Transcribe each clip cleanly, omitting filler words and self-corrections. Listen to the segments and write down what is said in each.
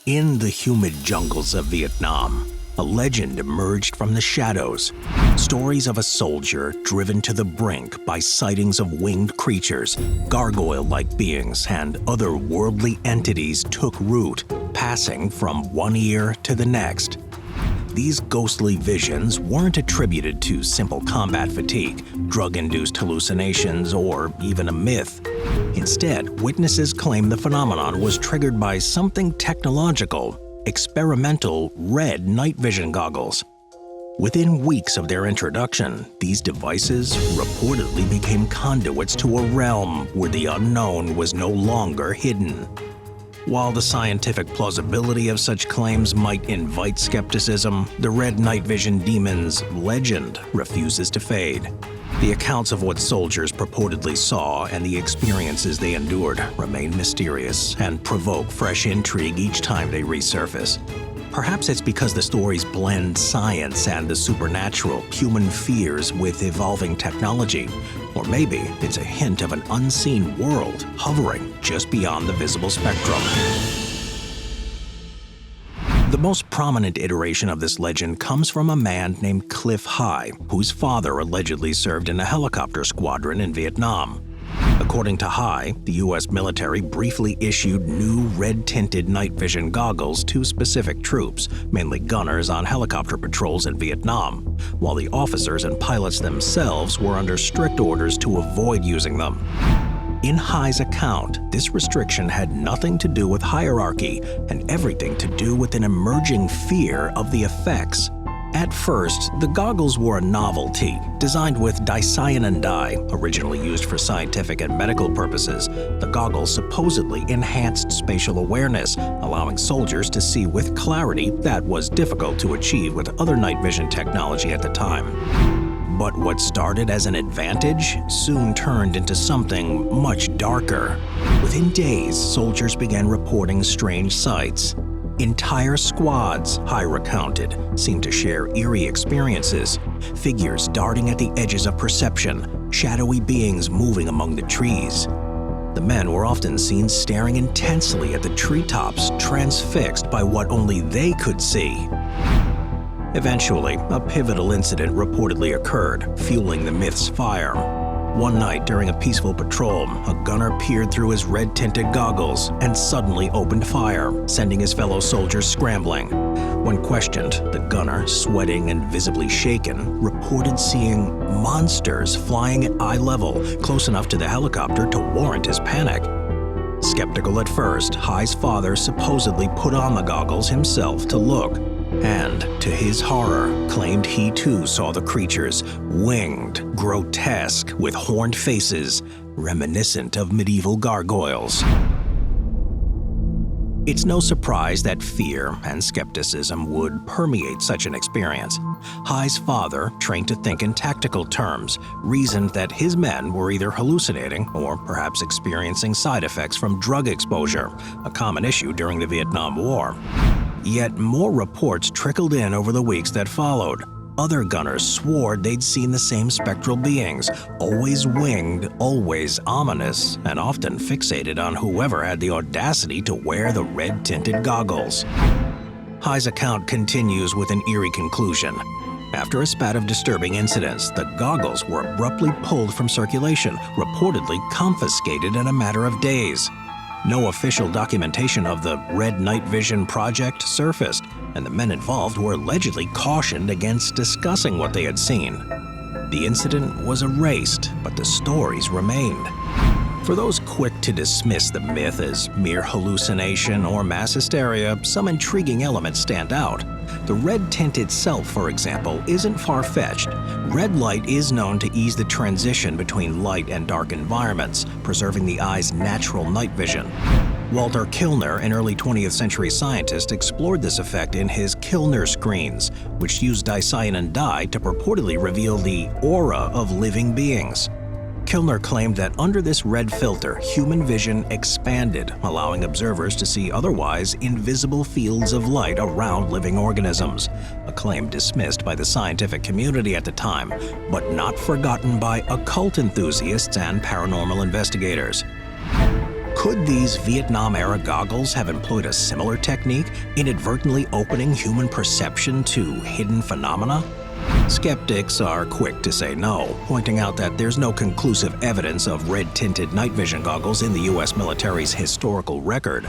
In the humid jungles of Vietnam, a legend emerged from the shadows. Stories of a soldier driven to the brink by sightings of winged creatures, gargoyle-like beings, and otherworldly entities took root, passing from one ear to the next. These ghostly visions weren't attributed to simple combat fatigue, drug-induced hallucinations, or even a myth. Instead, witnesses claim the phenomenon was triggered by something technological: experimental red night vision goggles. Within weeks of their introduction, these devices reportedly became conduits to a realm where the unknown was no longer hidden. While the scientific plausibility of such claims might invite skepticism, the red night vision demon's legend refuses to fade. The accounts of what soldiers purportedly saw and the experiences they endured remain mysterious and provoke fresh intrigue each time they resurface. Perhaps it's because the stories blend science and the supernatural, human fears with evolving technology. Or maybe it's a hint of an unseen world hovering just beyond the visible spectrum. The most prominent iteration of this legend comes from a man named Cliff High, whose father allegedly served in a helicopter squadron in Vietnam. According to High, the U.S. military briefly issued new red-tinted night vision goggles to specific troops, mainly gunners on helicopter patrols in Vietnam, while the officers and pilots themselves were under strict orders to avoid using them. In High's account, this restriction had nothing to do with hierarchy and everything to do with an emerging fear of the effects. At first, the goggles were a novelty, designed with dicyanin dye, originally used for scientific and medical purposes. The goggles supposedly enhanced spatial awareness, allowing soldiers to see with clarity that was difficult to achieve with other night vision technology at the time. But what started as an advantage soon turned into something much darker. Within days, soldiers began reporting strange sights. Entire squads, High recounted, seemed to share eerie experiences. Figures darting at the edges of perception, shadowy beings moving among the trees. The men were often seen staring intensely at the treetops, transfixed by what only they could see. Eventually, a pivotal incident reportedly occurred, fueling the myth's fire. One night during a peaceful patrol, a gunner peered through his red-tinted goggles and suddenly opened fire, sending his fellow soldiers scrambling. When questioned, the gunner, sweating and visibly shaken, reported seeing monsters flying at eye level, close enough to the helicopter to warrant his panic. Skeptical at first, High's father supposedly put on the goggles himself to look, and, to his horror, claimed he too saw the creatures, winged, grotesque, with horned faces, reminiscent of medieval gargoyles. It's no surprise that fear and skepticism would permeate such an experience. High's father, trained to think in tactical terms, reasoned that his men were either hallucinating or perhaps experiencing side effects from drug exposure, a common issue during the Vietnam War. Yet more reports trickled in over the weeks that followed. Other gunners swore they'd seen the same spectral beings, always winged, always ominous, and often fixated on whoever had the audacity to wear the red-tinted goggles. High's account continues with an eerie conclusion. After a spat of disturbing incidents, the goggles were abruptly pulled from circulation, reportedly confiscated in a matter of days. No official documentation of the Red Night Vision project surfaced, and the men involved were allegedly cautioned against discussing what they had seen. The incident was erased, but the stories remained. For those quick to dismiss the myth as mere hallucination or mass hysteria, some intriguing elements stand out. The red tint itself, for example, isn't far-fetched. Red light is known to ease the transition between light and dark environments, preserving the eye's natural night vision. Walter Kilner, an early 20th century scientist, explored this effect in his Kilner screens, which used dicyanin dye to purportedly reveal the aura of living beings. Kilner claimed that under this red filter, human vision expanded, allowing observers to see otherwise invisible fields of light around living organisms, a claim dismissed by the scientific community at the time, but not forgotten by occult enthusiasts and paranormal investigators. Could these Vietnam-era goggles have employed a similar technique, inadvertently opening human perception to hidden phenomena? Skeptics are quick to say no, pointing out that there's no conclusive evidence of red-tinted night vision goggles in the U.S. military's historical record.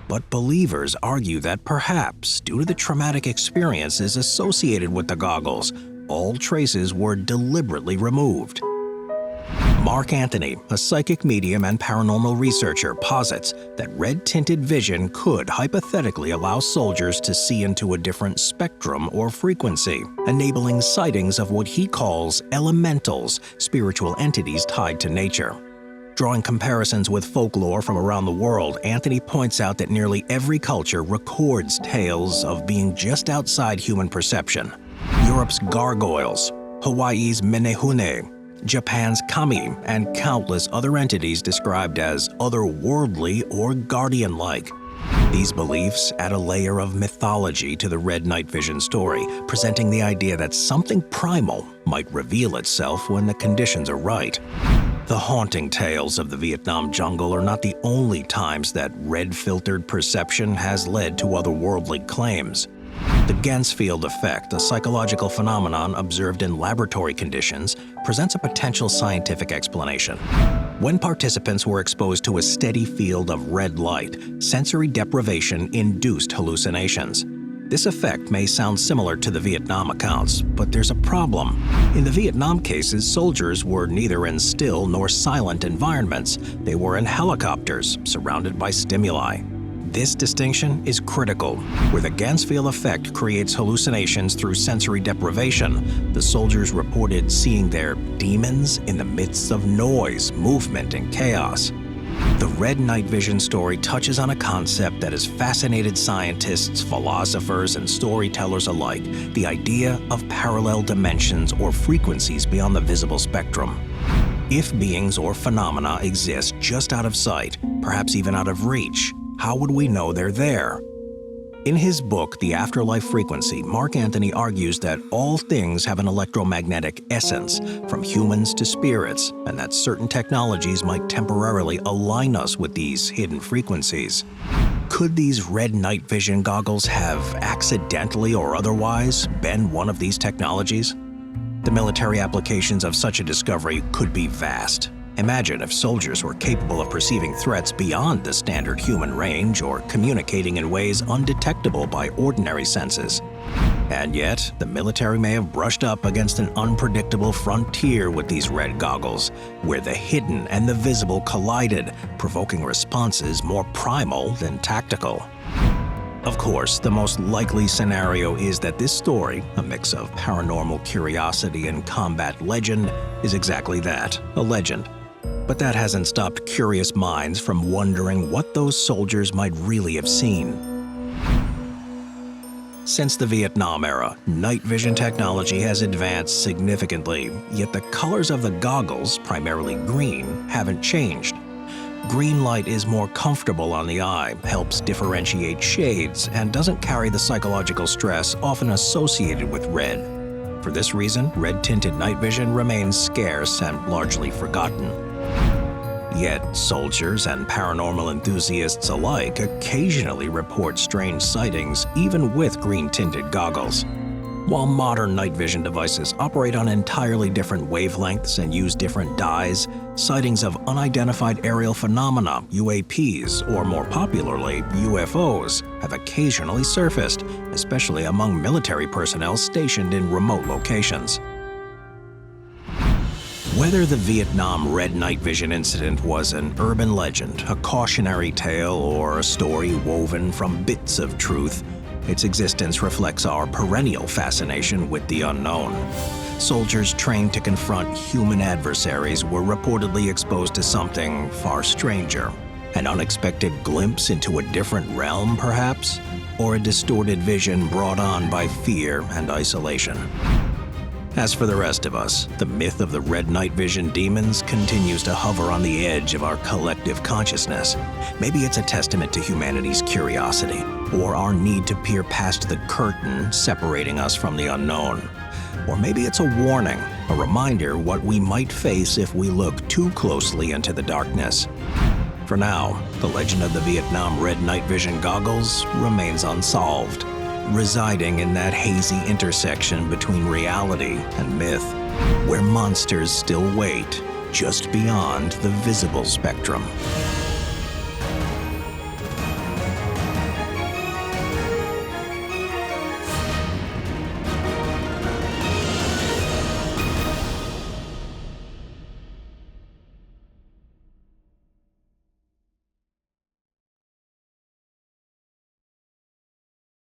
But believers argue that perhaps, due to the traumatic experiences associated with the goggles, all traces were deliberately removed. Mark Anthony, a psychic medium and paranormal researcher, posits that red-tinted vision could hypothetically allow soldiers to see into a different spectrum or frequency, enabling sightings of what he calls elementals, spiritual entities tied to nature. Drawing comparisons with folklore from around the world, Anthony points out that nearly every culture records tales of being just outside human perception. Europe's gargoyles, Hawaii's menehune, Japan's kami, and countless other entities described as otherworldly or guardian-like. These beliefs add a layer of mythology to the red night vision story, presenting the idea that something primal might reveal itself when the conditions are right. The haunting tales of the Vietnam jungle are not the only times that red-filtered perception has led to otherworldly claims. The Gansfield effect, a psychological phenomenon observed in laboratory conditions, presents a potential scientific explanation. When participants were exposed to a steady field of red light, sensory deprivation induced hallucinations. This effect may sound similar to the Vietnam accounts, but there's a problem. In the Vietnam cases, soldiers were neither in still nor silent environments. They were in helicopters, surrounded by stimuli. This distinction is critical. Where the Gansfield effect creates hallucinations through sensory deprivation, the soldiers reported seeing their demons in the midst of noise, movement, and chaos. The red night vision story touches on a concept that has fascinated scientists, philosophers, and storytellers alike: the idea of parallel dimensions or frequencies beyond the visible spectrum. If beings or phenomena exist just out of sight, perhaps even out of reach, how would we know they're there? In his book, The Afterlife Frequency, Mark Anthony argues that all things have an electromagnetic essence, from humans to spirits, and that certain technologies might temporarily align us with these hidden frequencies. Could these red night vision goggles have accidentally or otherwise been one of these technologies? The military applications of such a discovery could be vast. Imagine if soldiers were capable of perceiving threats beyond the standard human range or communicating in ways undetectable by ordinary senses. And yet, the military may have brushed up against an unpredictable frontier with these red goggles, where the hidden and the visible collided, provoking responses more primal than tactical. Of course, the most likely scenario is that this story, a mix of paranormal curiosity and combat legend, is exactly that, a legend. But that hasn't stopped curious minds from wondering what those soldiers might really have seen. Since the Vietnam era, night vision technology has advanced significantly, yet the colors of the goggles, primarily green, haven't changed. Green light is more comfortable on the eye, helps differentiate shades, and doesn't carry the psychological stress often associated with red. For this reason, red-tinted night vision remains scarce and largely forgotten. Yet, soldiers and paranormal enthusiasts alike occasionally report strange sightings, even with green-tinted goggles. While modern night vision devices operate on entirely different wavelengths and use different dyes, sightings of unidentified aerial phenomena, UAPs, or more popularly, UFOs, have occasionally surfaced, especially among military personnel stationed in remote locations. Whether the Vietnam red night vision incident was an urban legend, a cautionary tale, or a story woven from bits of truth, its existence reflects our perennial fascination with the unknown. Soldiers trained to confront human adversaries were reportedly exposed to something far stranger. An unexpected glimpse into a different realm, perhaps? Or a distorted vision brought on by fear and isolation? As for the rest of us, the myth of the red night vision demons continues to hover on the edge of our collective consciousness. Maybe it's a testament to humanity's curiosity, or our need to peer past the curtain separating us from the unknown. Or maybe it's a warning, a reminder what we might face if we look too closely into the darkness. For now, the legend of the Vietnam Red night vision goggles remains unsolved, residing in that hazy intersection between reality and myth, where monsters still wait just beyond the visible spectrum.